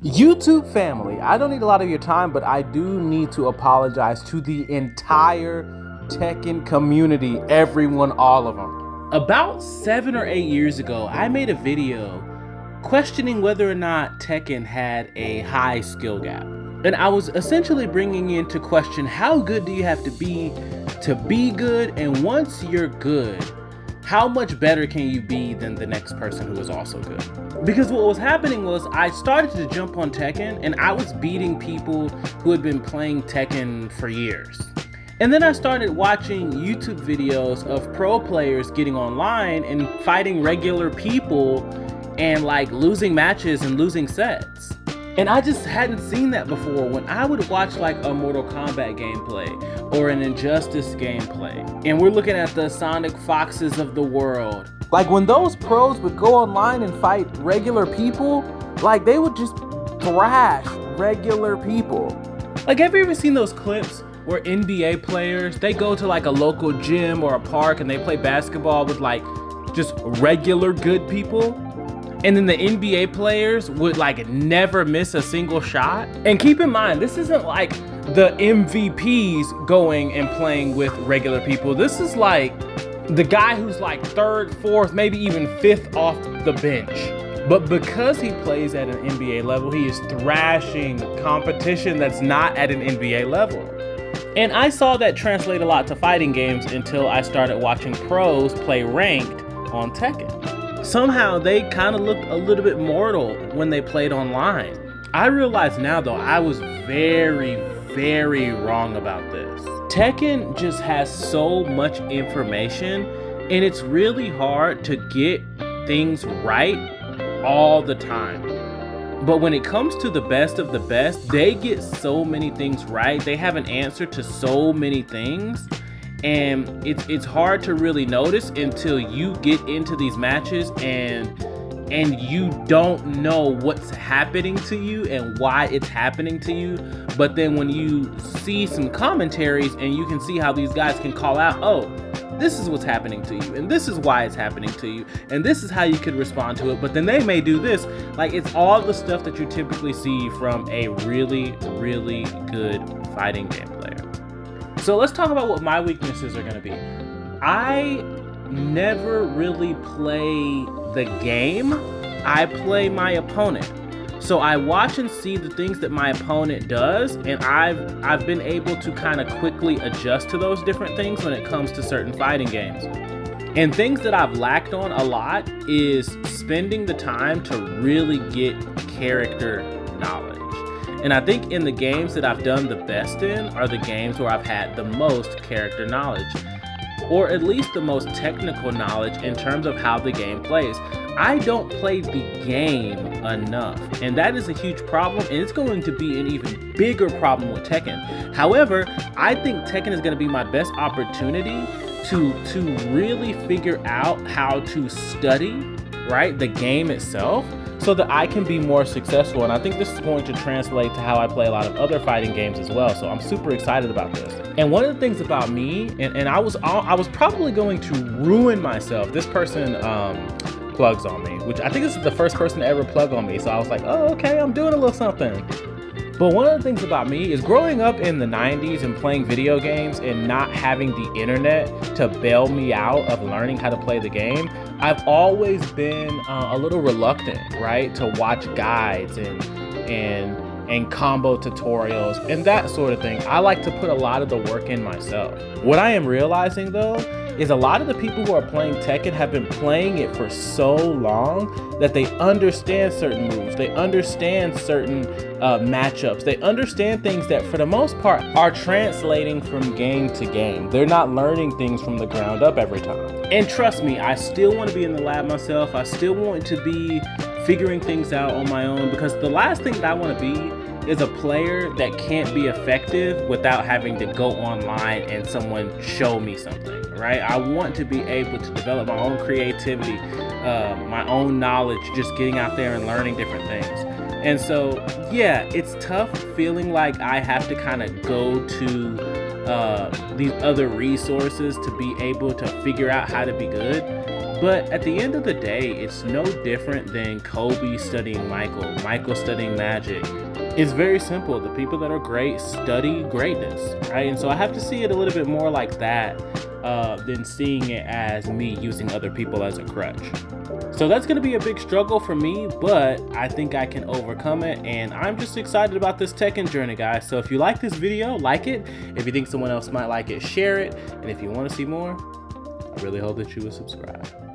YouTube family, I don't need a lot of your time, but I do need to apologize to the entire Tekken community, everyone, all of them. About 7 or 8 years ago, I made a video questioning whether or not Tekken had a high skill gap. And I was essentially bringing into question, how good do you have to be good? And once you're good, how much better can you be than the next person who is also good? Because what was happening was I started to jump on Tekken and I was beating people who had been playing Tekken for years. And then I started watching YouTube videos of pro players getting online and fighting regular people and like losing matches and losing sets. And I just hadn't seen that before. When I would watch like a Mortal Kombat gameplay or an Injustice gameplay, and we're looking at the Sonic Foxes of the world. Like when those pros would go online and fight regular people, like they would just thrash regular people. Like, have you ever seen those clips where NBA players, they go to like a local gym or a park and they play basketball with like just regular good people? And then the NBA players would like never miss a single shot. And keep in mind, this isn't like the MVPs going and playing with regular people. This is like the guy who's like 3rd, 4th, maybe even 5th off the bench. But because he plays at an NBA level, he is thrashing competition that's not at an NBA level. And I saw that translate a lot to fighting games until I started watching pros play ranked on Tekken. Somehow they kind of looked a little bit mortal when they played online. I realize now though, I was very, very wrong about this. Tekken just has so much information and it's really hard to get things right all the time. But when it comes to the best of the best, they get so many things right. They have an answer to so many things. And it's hard to really notice until you get into these matches and you don't know what's happening to you and why it's happening to you. But then when you see some commentaries and you can see how these guys can call out, oh, this is what's happening to you and this is why it's happening to you and this is how you could respond to it, but then they may do this. Like, it's all the stuff that you typically see from a really, really good fighting game player. So let's talk about what my weaknesses are going to be. I never really play the game. I play my opponent. So I watch and see the things that my opponent does, and I've been able to kind of quickly adjust to those different things when it comes to certain fighting games. And things that I've lacked on a lot is spending the time to really get character knowledge. And I think in the games that I've done the best in are the games where I've had the most character knowledge, or at least the most technical knowledge in terms of how the game plays. I don't play the game enough, and that is a huge problem, and it's going to be an even bigger problem with Tekken. However, I think Tekken is going to be my best opportunity to really figure out how to study, right, the game itself, so that I can be more successful. And I think this is going to translate to how I play a lot of other fighting games as well. So I'm super excited about this. And one of the things about me, and I was probably going to ruin myself. This person plugs on me, which I think this is the first person to ever plug on me. So I was like, oh, okay, I'm doing a little something. But one of the things about me is growing up in the 90s and playing video games and not having the internet to bail me out of learning how to play the game, I've always been a little reluctant, right, to watch guides and combo tutorials and that sort of thing. I like to put a lot of the work in myself. What I am realizing though is a lot of the people who are playing Tekken have been playing it for so long that they understand certain moves, they understand certain matchups, they understand things that for the most part are translating from game to game. They're not learning things from the ground up every time. And trust me, I still want to be in the lab myself. I still want to be figuring things out on my own, because the last thing that I want to be is a player that can't be effective without having to go online and someone show me something, right? I want to be able to develop my own creativity, my own knowledge, just getting out there and learning different things. And so, yeah, it's tough feeling like I have to kind of go to these other resources to be able to figure out how to be good. But at the end of the day, it's no different than Kobe studying Michael, Michael studying magic. It's very simple. The people that are great study greatness, right? And so I have to see it a little bit more like that than seeing it as me using other people as a crutch. So that's going to be a big struggle for me, but I think I can overcome it, and I'm just excited about this Tekken journey, guys. So if you like this video, like it. If you think someone else might like it, share it. And if you want to see more, I really hope that you will subscribe.